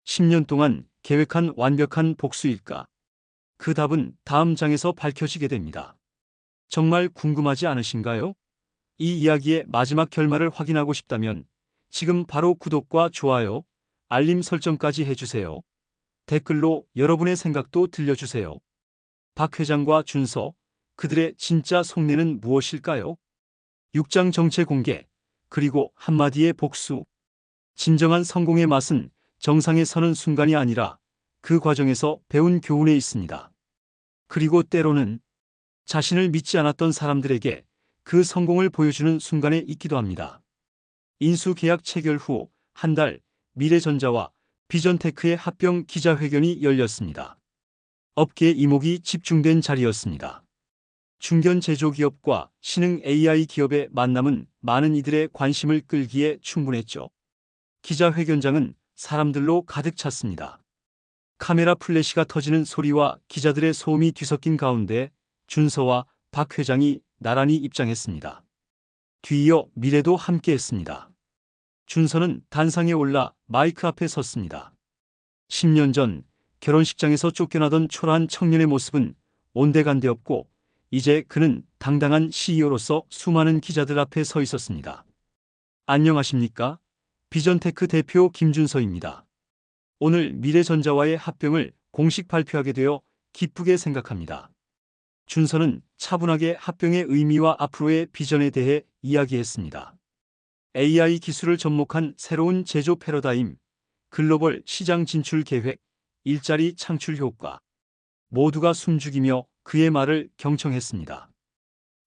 [SPEAKER 1] 10년 동안 계획한 완벽한 복수일까? 그 답은 다음 장에서 밝혀지게 됩니다. 정말 궁금하지 않으신가요? 이 이야기의 마지막 결말을 확인하고 싶다면 지금 바로 구독과 좋아요, 알림 설정까지 해주세요. 댓글로 여러분의 생각도 들려주세요. 박 회장과 준서, 그들의 진짜 속내는 무엇일까요? 6장 정체 공개, 그리고 한마디의 복수. 진정한 성공의 맛은 정상에 서는 순간이 아니라 그 과정에서 배운 교훈에 있습니다. 그리고 때로는 자신을 믿지 않았던 사람들에게 그 성공을 보여주는 순간에 있기도 합니다. 인수 계약 체결 후 한 달, 미래전자와 비전테크의 합병 기자회견이 열렸습니다. 업계 이목이 집중된 자리였습니다. 중견 제조기업과 신흥 AI 기업의 만남은 많은 이들의 관심을 끌기에 충분했죠. 기자회견장은 사람들로 가득 찼습니다. 카메라 플래시가 터지는 소리와 기자들의 소음이 뒤섞인 가운데 준서와 박 회장이 나란히 입장했습니다. 뒤이어 미래도 함께했습니다. 준서는 단상에 올라 마이크 앞에 섰습니다. 10년 전 결혼식장에서 쫓겨나던 초라한 청년의 모습은 온데간데 없고 이제 그는 당당한 CEO로서 수많은 기자들 앞에 서 있었습니다. 안녕하십니까? 비전테크 대표 김준서입니다. 오늘 미래전자와의 합병을 공식 발표하게 되어 기쁘게 생각합니다. 준서는 차분하게 합병의 의미와 앞으로의 비전에 대해 이야기했습니다. AI 기술을 접목한 새로운 제조 패러다임, 글로벌 시장 진출 계획, 일자리 창출 효과. 모두가 숨죽이며 그의 말을 경청했습니다.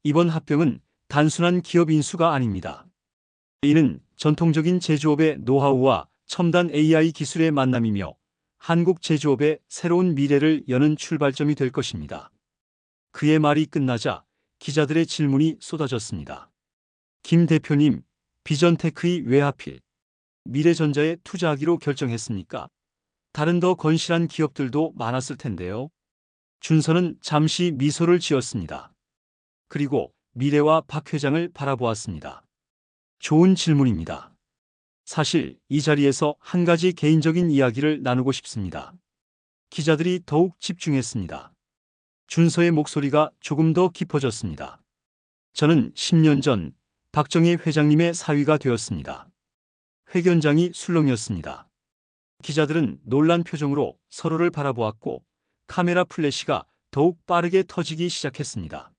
[SPEAKER 1] 이번 합병은 단순한 기업 인수가 아닙니다. 이는 전통적인 제조업의 노하우와 첨단 AI 기술의 만남이며 한국 제조업의 새로운 미래를 여는 출발점이 될 것입니다. 그의 말이 끝나자 기자들의 질문이 쏟아졌습니다. 김 대표님, 비전테크이 왜 하필 미래전자에 투자하기로 결정했습니까? 다른 더 건실한 기업들도 많았을 텐데요. 준서는 잠시 미소를 지었습니다. 그리고 미래와 박 회장을 바라보았습니다. 좋은 질문입니다. 사실 이 자리에서 한 가지 개인적인 이야기를 나누고 싶습니다. 기자들이 더욱 집중했습니다. 준서의 목소리가 조금 더 깊어졌습니다. 저는 10년 전 박정희 회장님의 사위가 되었습니다. 회견장이 술렁이었습니다. 기자들은 놀란 표정으로 서로를 바라보았고 카메라 플래시가 더욱 빠르게 터지기 시작했습니다.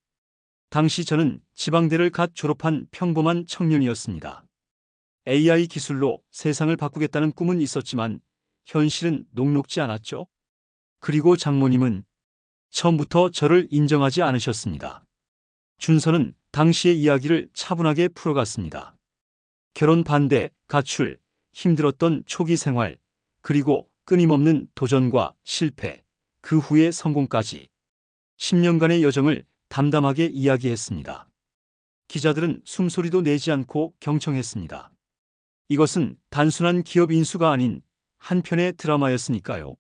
[SPEAKER 1] 당시 저는 지방대를 갓 졸업한 평범한 청년이었습니다. AI 기술로 세상을 바꾸겠다는 꿈은 있었지만 현실은 녹록지 않았죠. 그리고 장모님은 처음부터 저를 인정하지 않으셨습니다. 준서는 당시의 이야기를 차분하게 풀어갔습니다. 결혼 반대, 가출, 힘들었던 초기 생활, 그리고 끊임없는 도전과 실패, 그 후의 성공까지 10년간의 여정을 담담하게 이야기했습니다. 기자들은 숨소리도 내지 않고 경청했습니다. 이것은 단순한 기업 인수가 아닌 한편의 드라마였으니까요.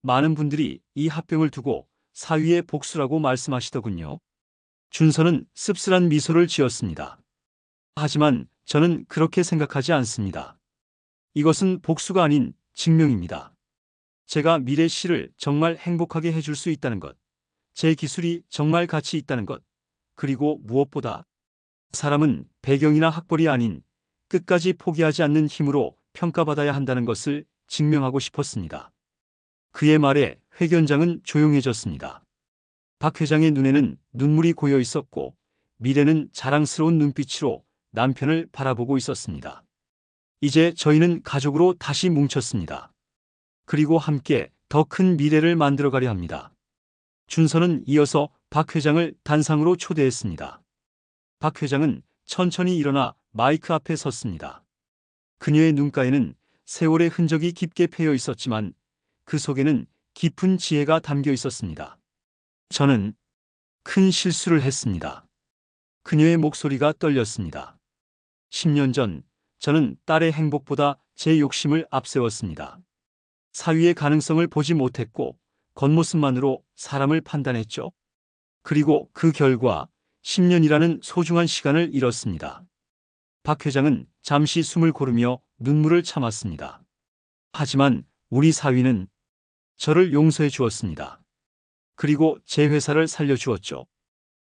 [SPEAKER 1] 많은 분들이 이 합병을 두고 사위의 복수라고 말씀하시더군요. 준서는 씁쓸한 미소를 지었습니다. 하지만 저는 그렇게 생각하지 않습니다. 이것은 복수가 아닌 증명입니다. 제가 미래 씨를 정말 행복하게 해줄 수 있다는 것, 제 기술이 정말 가치 있다는 것, 그리고 무엇보다 사람은 배경이나 학벌이 아닌 끝까지 포기하지 않는 힘으로 평가받아야 한다는 것을 증명하고 싶었습니다. 그의 말에 회견장은 조용해졌습니다. 박 회장의 눈에는 눈물이 고여 있었고 미래는 자랑스러운 눈빛으로 남편을 바라보고 있었습니다. 이제 저희는 가족으로 다시 뭉쳤습니다. 그리고 함께 더 큰 미래를 만들어가려 합니다. 준서는 이어서 박 회장을 단상으로 초대했습니다. 박 회장은 천천히 일어나 마이크 앞에 섰습니다. 그녀의 눈가에는 세월의 흔적이 깊게 패여 있었지만 그 속에는 깊은 지혜가 담겨 있었습니다. 저는 큰 실수를 했습니다. 그녀의 목소리가 떨렸습니다. 10년 전 저는 딸의 행복보다 제 욕심을 앞세웠습니다. 사위의 가능성을 보지 못했고 겉모습만으로 사람을 판단했죠. 그리고 그 결과 10년이라는 소중한 시간을 잃었습니다. 박 회장은 잠시 숨을 고르며 눈물을 참았습니다. 하지만 우리 사위는 저를 용서해 주었습니다. 그리고 제 회사를 살려주었죠.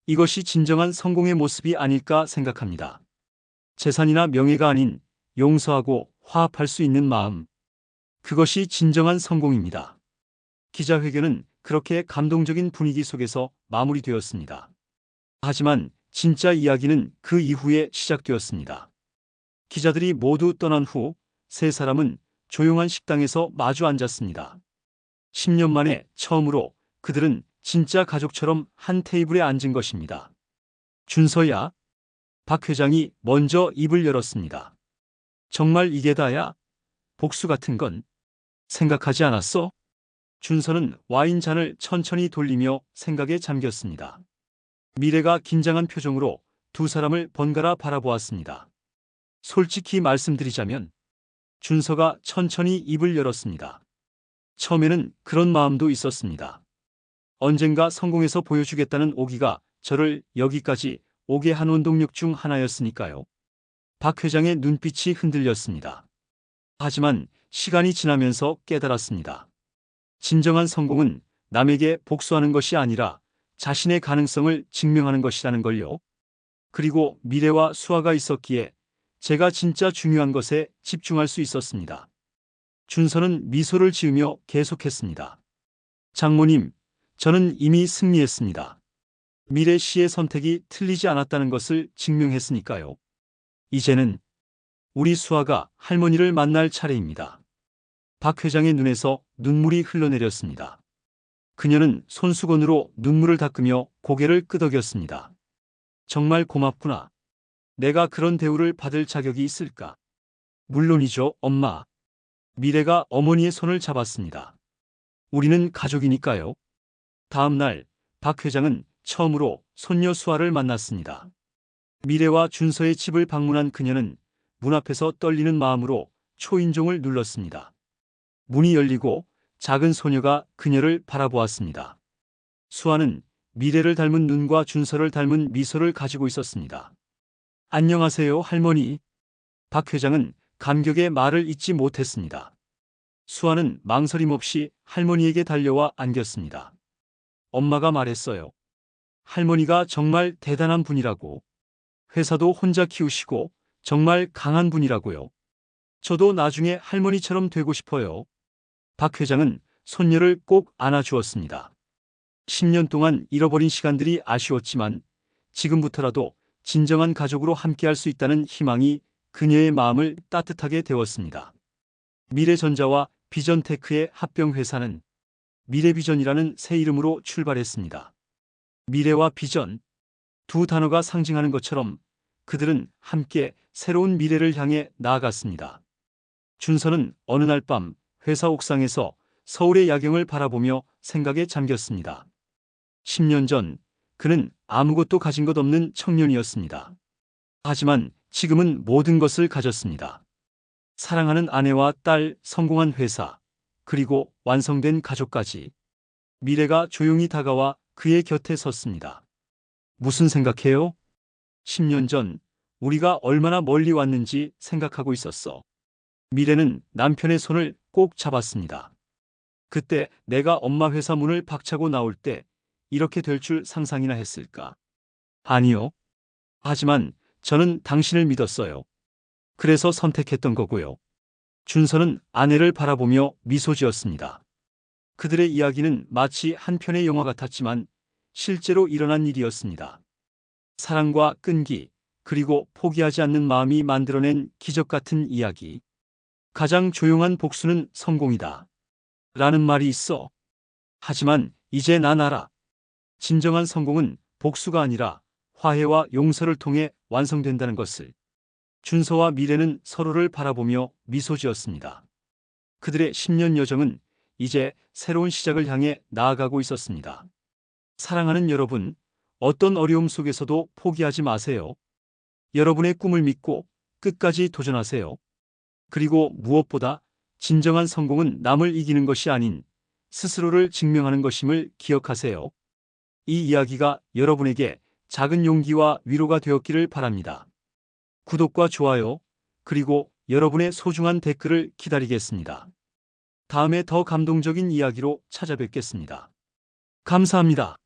[SPEAKER 1] 이것이 진정한 성공의 모습이 아닐까 생각합니다. 재산이나 명예가 아닌 용서하고 화합할 수 있는 마음. 그것이 진정한 성공입니다. 기자회견은 그렇게 감동적인 분위기 속에서 마무리되었습니다. 하지만 진짜 이야기는 그 이후에 시작되었습니다. 기자들이 모두 떠난 후 세 사람은 조용한 식당에서 마주 앉았습니다. 10년 만에 처음으로 그들은 진짜 가족처럼 한 테이블에 앉은 것입니다. 준서야. 박 회장이 먼저 입을 열었습니다. 정말 이게 다야? 복수 같은 건 생각하지 않았어? 준서는 와인잔을 천천히 돌리며 생각에 잠겼습니다. 미래가 긴장한 표정으로 두 사람을 번갈아 바라보았습니다. 솔직히 말씀드리자면 준서가 천천히 입을 열었습니다. 처음에는 그런 마음도 있었습니다. 언젠가 성공해서 보여주겠다는 오기가 저를 여기까지 오게 한 원동력 중 하나였으니까요. 박 회장의 눈빛이 흔들렸습니다. 하지만 시간이 지나면서 깨달았습니다. 진정한 성공은 남에게 복수하는 것이 아니라 자신의 가능성을 증명하는 것이라는 걸요. 그리고 미래와 수아가 있었기에 제가 진짜 중요한 것에 집중할 수 있었습니다. 준서는 미소를 지으며 계속했습니다. 장모님, 저는 이미 승리했습니다. 미래 씨의 선택이 틀리지 않았다는 것을 증명했으니까요. 이제는 우리 수아가 할머니를 만날 차례입니다. 박 회장의 눈에서 눈물이 흘러내렸습니다. 그녀는 손수건으로 눈물을 닦으며 고개를 끄덕였습니다. 정말 고맙구나. 내가 그런 대우를 받을 자격이 있을까? 물론이죠, 엄마. 미래가 어머니의 손을 잡았습니다. 우리는 가족이니까요. 다음 날, 박 회장은 처음으로 손녀 수아를 만났습니다. 미래와 준서의 집을 방문한 그녀는 문 앞에서 떨리는 마음으로 초인종을 눌렀습니다. 문이 열리고 작은 소녀가 그녀를 바라보았습니다. 수아는 미래를 닮은 눈과 준서를 닮은 미소를 가지고 있었습니다. 안녕하세요, 할머니. 박 회장은 감격의 말을 잇지 못했습니다. 수아는 망설임 없이 할머니에게 달려와 안겼습니다. 엄마가 말했어요. 할머니가 정말 대단한 분이라고. 회사도 혼자 키우시고 정말 강한 분이라고요. 저도 나중에 할머니처럼 되고 싶어요. 박 회장은 손녀를 꼭 안아주었습니다. 10년 동안 잃어버린 시간들이 아쉬웠지만 지금부터라도 진정한 가족으로 함께할 수 있다는 희망이 그녀의 마음을 따뜻하게 데웠습니다. 미래전자와 비전테크의 합병회사는 미래비전이라는 새 이름으로 출발했습니다. 미래와 비전, 두 단어가 상징하는 것처럼 그들은 함께 새로운 미래를 향해 나아갔습니다. 준서는 어느 날 밤 회사 옥상에서 서울의 야경을 바라보며 생각에 잠겼습니다. 10년 전 그는 아무것도 가진 것 없는 청년이었습니다. 하지만 지금은 모든 것을 가졌습니다. 사랑하는 아내와 딸, 성공한 회사, 그리고 완성된 가족까지. 미래가 조용히 다가와 그의 곁에 섰습니다. 무슨 생각해요? 10년 전 우리가 얼마나 멀리 왔는지 생각하고 있었어. 미래는 남편의 손을 꼭 잡았습니다. 그때 내가 엄마 회사 문을 박차고 나올 때 이렇게 될 줄 상상이나 했을까? 아니요. 하지만 저는 당신을 믿었어요. 그래서 선택했던 거고요. 준서는 아내를 바라보며 미소 지었습니다. 그들의 이야기는 마치 한 편의 영화 같았지만 실제로 일어난 일이었습니다. 사랑과 끈기, 그리고 포기하지 않는 마음이 만들어낸 기적 같은 이야기. 가장 조용한 복수는 성공이다. 라는 말이 있어. 하지만 이제 난 알아. 진정한 성공은 복수가 아니라 화해와 용서를 통해 완성된다는 것을. 준서와 미래는 서로를 바라보며 미소 지었습니다. 그들의 10년 여정은 이제 새로운 시작을 향해 나아가고 있었습니다. 사랑하는 여러분, 어떤 어려움 속에서도 포기하지 마세요. 여러분의 꿈을 믿고 끝까지 도전하세요. 그리고 무엇보다 진정한 성공은 남을 이기는 것이 아닌 스스로를 증명하는 것임을 기억하세요. 이 이야기가 여러분에게 작은 용기와 위로가 되었기를 바랍니다. 구독과 좋아요, 그리고 여러분의 소중한 댓글을 기다리겠습니다. 다음에 더 감동적인 이야기로 찾아뵙겠습니다. 감사합니다.